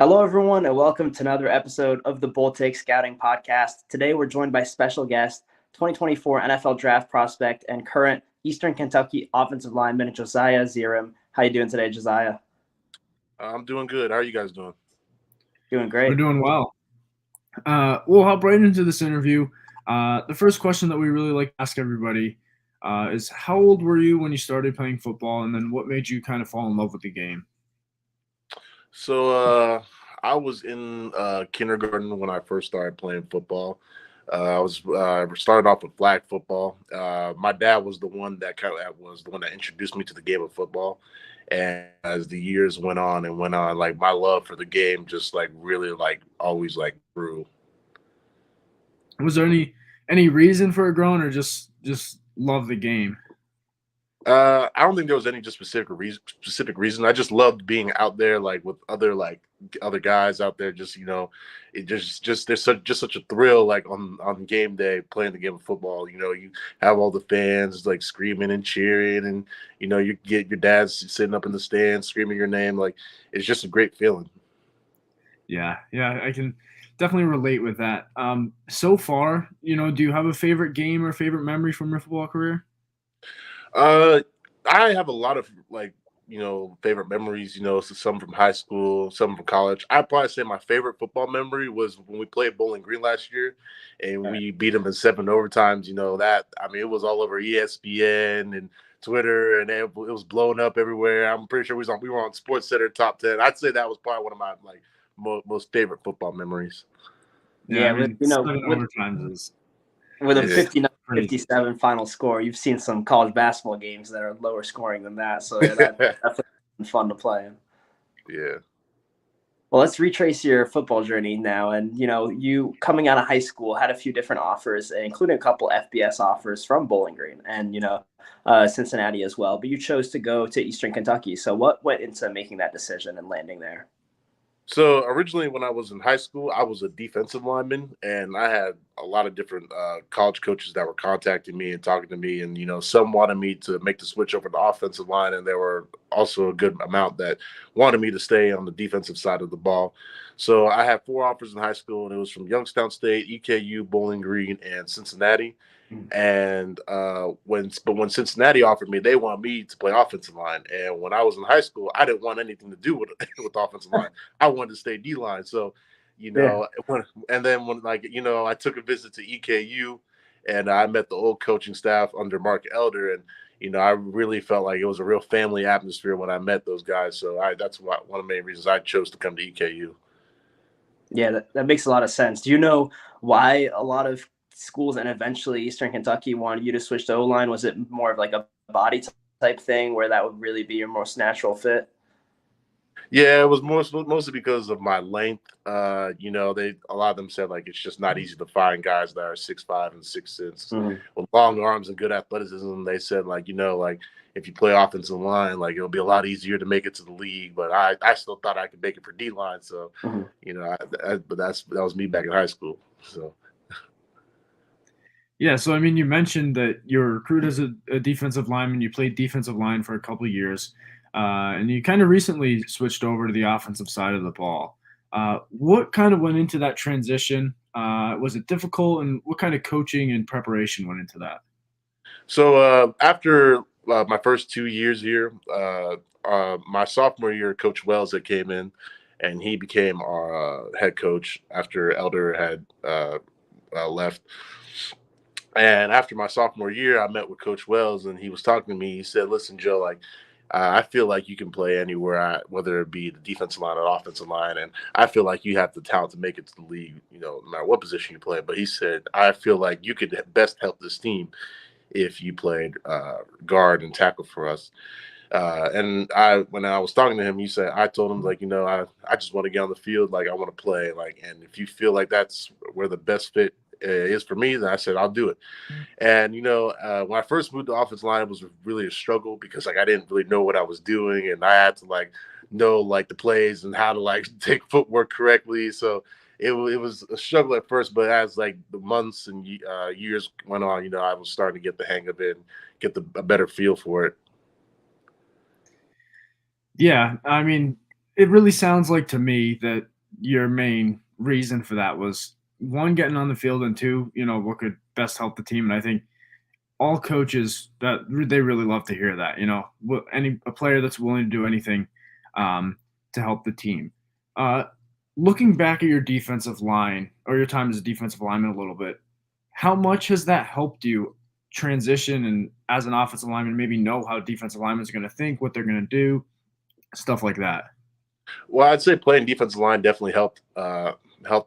Hello, everyone, and welcome to another episode of the Bull Take Scouting Podcast. Today, we're joined by special guest, 2024 NFL Draft prospect and current Eastern Kentucky offensive lineman Josiah Ezirim. How you doing today, Josiah? I'm doing good. How are you guys doing? Doing We're great. doing well. We'll hop right into this interview. The first question that we really like to ask everybody is how old were you when you started playing football, and then what made you kind of fall in love with the game? So I was in kindergarten when I first started playing football. I started off with flag football. My dad was the one that introduced me to the game of football. And as the years went on, like my love for the game just like really like always like grew. Was there any reason for it growing, or just love the game? I don't think there was any just specific reason. I just loved being out there, like with other guys out there. Just it just there's such a thrill, like on game day playing the game of football. You have all the fans like screaming and cheering, and you get your dad's sitting up in the stands screaming your name. Like it's just a great feeling. Yeah, I can definitely relate with that. So far, do you have a favorite game or favorite memory from your football career? I have a lot of favorite memories. So some from high school, some from college. I'd probably say my favorite football memory was when we played Bowling Green last year, and we beat them in 7 overtimes. It was all over ESPN and Twitter, and it was blowing up everywhere. I'm pretty sure we were on Sports Center top 10. I'd say that was probably one of my most favorite football memories. Yeah, with 7 overtimes is with a 59-57 final score. You've seen some college basketball games that are lower scoring than that, so that's definitely fun to play. Yeah. Well, let's retrace your football journey now. And, you coming out of high school had a few different offers, including a couple FBS offers from Bowling Green and, Cincinnati as well. But you chose to go to Eastern Kentucky. So what went into making that decision and landing there? So originally, when I was in high school, I was a defensive lineman, and I had a lot of different college coaches that were contacting me and talking to me, and some wanted me to make the switch over to offensive line, and there were also a good amount that wanted me to stay on the defensive side of the ball. So I had 4 offers in high school, and it was from Youngstown State, EKU, Bowling Green, and Cincinnati. And when Cincinnati offered me, they wanted me to play offensive line. And when I was in high school, I didn't want anything to do with offensive line. I wanted to stay D line. So, I took a visit to EKU, and I met the old coaching staff under Mark Elder, and I really felt like it was a real family atmosphere when I met those guys. So that's one of the main reasons I chose to come to EKU. Yeah, that makes a lot of sense. Do you know why a lot of schools and eventually Eastern Kentucky wanted you to switch to O-line? Was it more of like a body type thing where that would really be your most natural fit? Yeah, it was mostly because of my length. A lot of them said like it's just not easy to find guys that are 6'5" and 6'6" with long arms and good athleticism. They said like if you play offensive line, like it'll be a lot easier to make it to the league. But I still thought I could make it for D line. So but that was me back in high school. So. Yeah, so you mentioned that you were recruited as a defensive lineman. You played defensive line for a couple of years, and you kind of recently switched over to the offensive side of the ball. What kind of went into that transition? Was it difficult, and what kind of coaching and preparation went into that? So after my first 2 years here, my sophomore year, Coach Wells had came in, and he became our head coach after Elder had left. And after my sophomore year, I met with Coach Wells, and he was talking to me. He said, "Listen, Joe, I feel like you can play anywhere, whether it be the defensive line or offensive line, and I feel like you have the talent to make it to the league, no matter what position you play." But he said, "I feel like you could best help this team if you played guard and tackle for us." When I was talking to him, I told him I just want to get on the field, I want to play, and if you feel like that's where the best fit is for me, then I said I'll do it. And when I first moved to offensive line, it was really a struggle because I didn't really know what I was doing, and I had to know the plays and how to take footwork correctly. So it was a struggle at first, but as the months and years went on, I was starting to get the hang of it and get a better feel for it. Yeah, it really sounds like to me that your main reason for that was one, getting on the field, and two, what could best help the team. And I think all coaches that they really love to hear that, a player that's willing to do anything to help the team. Looking back at your defensive line or your time as a defensive lineman a little bit, how much has that helped you transition and as an offensive lineman, maybe know how defensive linemen are going to think, what they're going to do, stuff like that? Well, I'd say playing defensive line definitely helped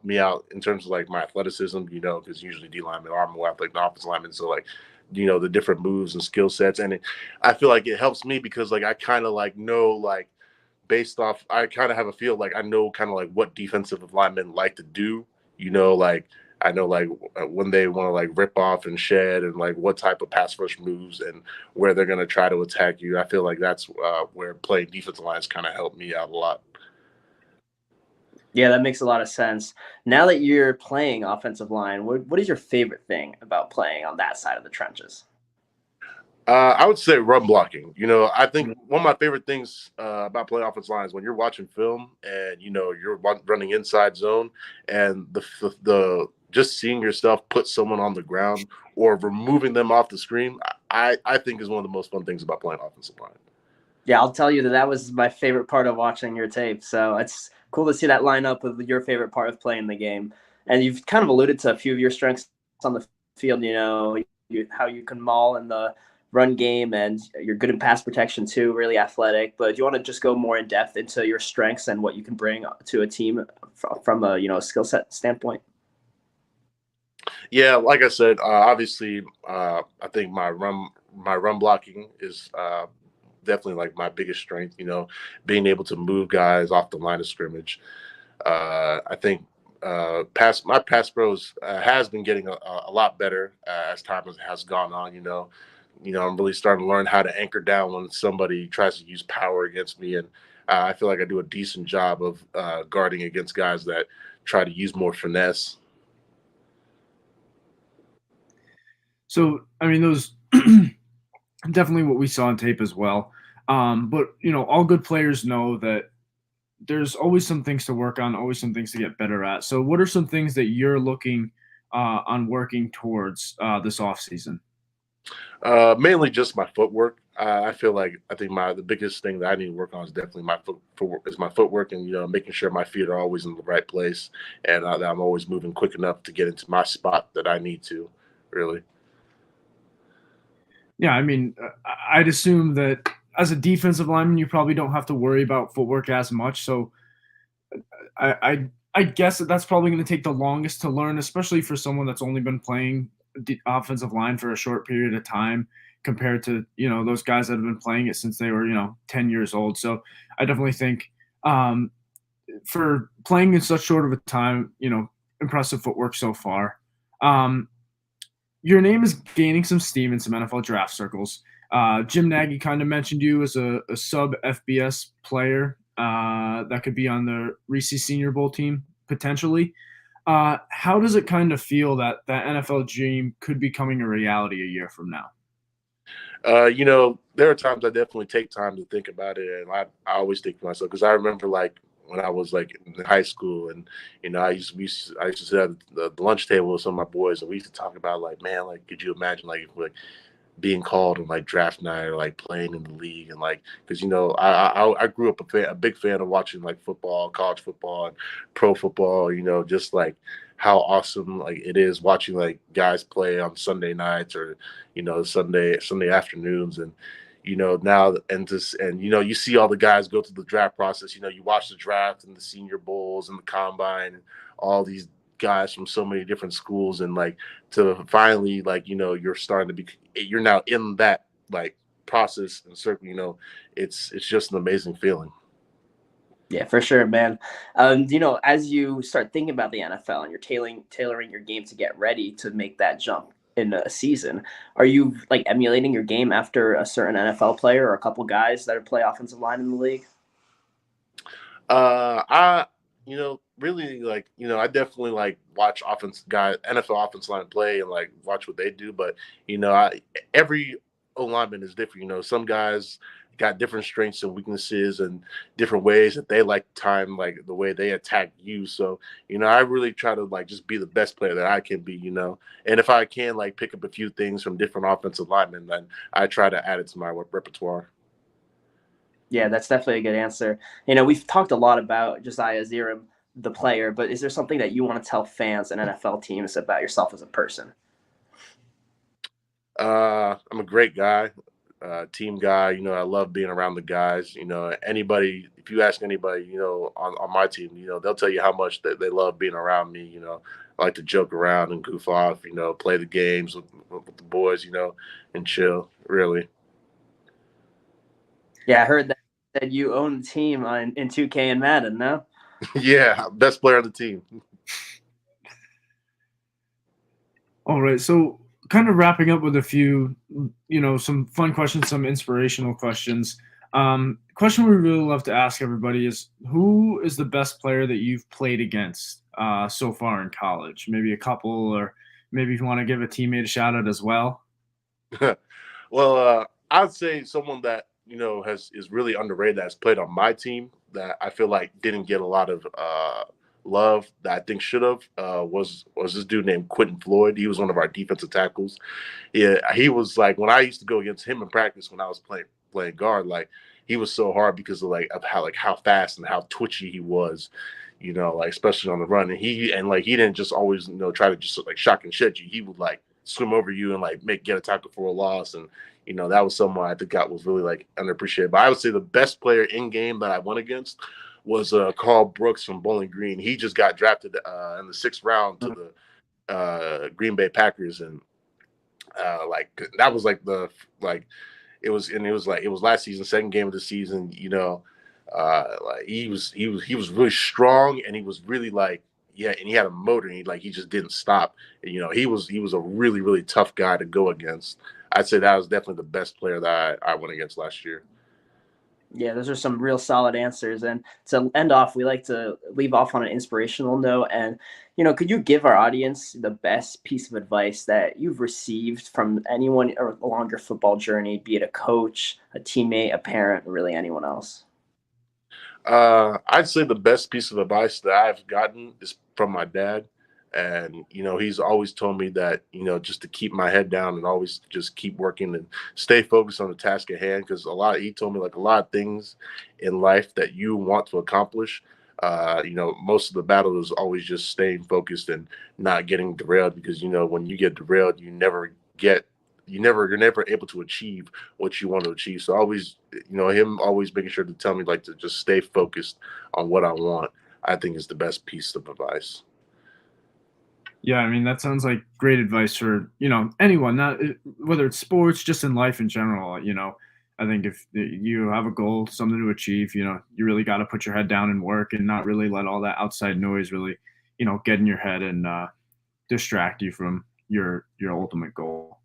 me out in terms of like my athleticism, because usually D linemen are more athletic than offensive linemen. So like, the different moves and skill sets. And I feel like it helps me because like I kind of like know like based off, I kind of have a feel like I know kind of like what defensive linemen like to do, like I know like when they want to like rip off and shed and like what type of pass rush moves and where they're going to try to attack you. I feel like that's where playing defensive lines kind of helped me out a lot. Yeah, that makes a lot of sense. Now that you're playing offensive line, what is your favorite thing about playing on that side of the trenches? I would say run blocking. I think one of my favorite things about playing offensive line is when you're watching film and you're running inside zone and the just seeing yourself put someone on the ground or removing them off the screen. I think is one of the most fun things about playing offensive line. Yeah, I'll tell you that was my favorite part of watching your tape. So it's cool to see that line up with your favorite part of playing the game. And you've kind of alluded to a few of your strengths on the field, how you can maul in the run game and you're good in pass protection too, really athletic. But do you want to just go more in depth into your strengths and what you can bring to a team from a skill set standpoint? Yeah, like I said, obviously, I think my run blocking is definitely like my biggest strength. Being able to move guys off the line of scrimmage. I think my pass pros has been getting a lot better as time has gone on. I'm really starting to learn how to anchor down when somebody tries to use power against me, and I feel like I do a decent job of guarding against guys that try to use more finesse. So, I mean, those definitely what we saw on tape as well. But all good players know that there's always some things to work on, always some things to get better at. So, what are some things that you're looking on working towards this off season? Mainly just my footwork. I think the biggest thing that I need to work on is definitely my footwork, and making sure my feet are always in the right place and that I'm always moving quick enough to get into my spot that I need to. Really. Yeah, I mean, I'd assume that as a defensive lineman, you probably don't have to worry about footwork as much. So, I guess that's probably going to take the longest to learn, especially for someone that's only been playing the offensive line for a short period of time compared to those guys that have been playing it since they were 10 years old. So I definitely think for playing in such short of a time, impressive footwork so far. Your name is gaining some steam in some NFL draft circles. Jim Nagy kind of mentioned you as a sub FBS player that could be on the Reese Senior Bowl team potentially. How does it kind of feel that that NFL dream could be coming a reality a year from now? There are times I definitely take time to think about it, and I always think to myself because I remember like when I was like in high school, and I used to sit at the lunch table with some of my boys, and we used to talk about like, man, like could you imagine like being called on like draft night or like playing in the league and like because I grew up a big fan of watching like football, college football, and pro football. Just like how awesome like it is watching like guys play on Sunday nights or Sunday afternoons and now and you see all the guys go through the draft process. You watch the draft and the Senior Bowls and the combine and all these guys from so many different schools and like to finally like you're now in that like process and certainly it's just an amazing feeling. Yeah, for sure, man. As you start thinking about the NFL and you're tailoring your game to get ready to make that jump in a season, are you like emulating your game after a certain NFL player or a couple guys that play offensive line in the league? I really like I definitely like watch NFL offense line play and like watch what they do, but every O lineman is different. Some guys got different strengths and weaknesses and different ways that they like time, like the way they attack you. So, I really try to like just be the best player that I can be, and if I can like pick up a few things from different offensive linemen, then I try to add it to my repertoire. Yeah, that's definitely a good answer. We've talked a lot about Josiah Ezirim, the player, but is there something that you want to tell fans and NFL teams about yourself as a person? I'm a great guy, team guy. I love being around the guys. Anybody, if you ask anybody, on my team, they'll tell you how much they love being around me. I like to joke around and goof off, play the games with the boys, and chill, really. Yeah, I heard that you own the team in 2K and Madden, no? Yeah, best player on the team. All right, so kind of wrapping up with a few, some fun questions, some inspirational questions. Question we really love to ask everybody is, who is the best player that you've played against so far in college? Maybe a couple, or maybe if you want to give a teammate a shout out as well. Well, I'd say someone that is really underrated, that's played on my team, that I feel like didn't get a lot of love that I think should have, was this dude named Quentin Floyd. He was one of our defensive tackles. Yeah, he was like, when I used to go against him in practice when I was playing guard, like he was so hard because of how fast and how twitchy he was, like especially on the run. And he didn't just always try to just like shock and shed you. He would like swim over you and like get a tackle for a loss. And that was someone I think was really like underappreciated. But I would say the best player in game that I went against was Carl Brooks from Bowling Green. He just got drafted in the 6th round to the Green Bay Packers, and that was it was last season, second game of the season. Like he was really strong, and he was really and he had a motor, and he just didn't stop. And, he was a really, really tough guy to go against. I'd say that was definitely the best player that I went against last year. Yeah, those are some real solid answers. And to end off, we like to leave off on an inspirational note. And, could you give our audience the best piece of advice that you've received from anyone along your football journey, be it a coach, a teammate, a parent, or really anyone else? I'd say the best piece of advice that I've gotten is from my dad. And, he's always told me that, just to keep my head down and always just keep working and stay focused on the task at hand. Because he told me like a lot of things in life that you want to accomplish, most of the battle is always just staying focused and not getting derailed. Because, when you get derailed, you're never able to achieve what you want to achieve. So always, him always making sure to tell me like to just stay focused on what I want, I think is the best piece of advice. Yeah, I mean, that sounds like great advice for, anyone, not whether it's sports, just in life in general. I think if you have a goal, something to achieve, you really got to put your head down and work and not really let all that outside noise really, get in your head and distract you from your ultimate goal.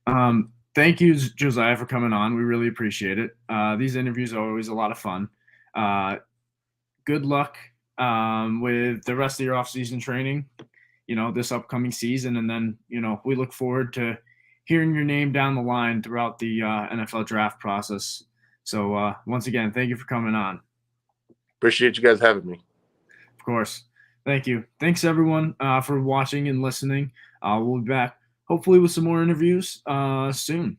Thank you, Josiah, for coming on. We really appreciate it. These interviews are always a lot of fun. Good luck with the rest of your off-season training, this upcoming season. And then, we look forward to hearing your name down the line throughout the NFL draft process. So once again, thank you for coming on. Appreciate you guys having me. Of course. Thank you. Thanks, everyone, for watching and listening. We'll be back hopefully with some more interviews soon.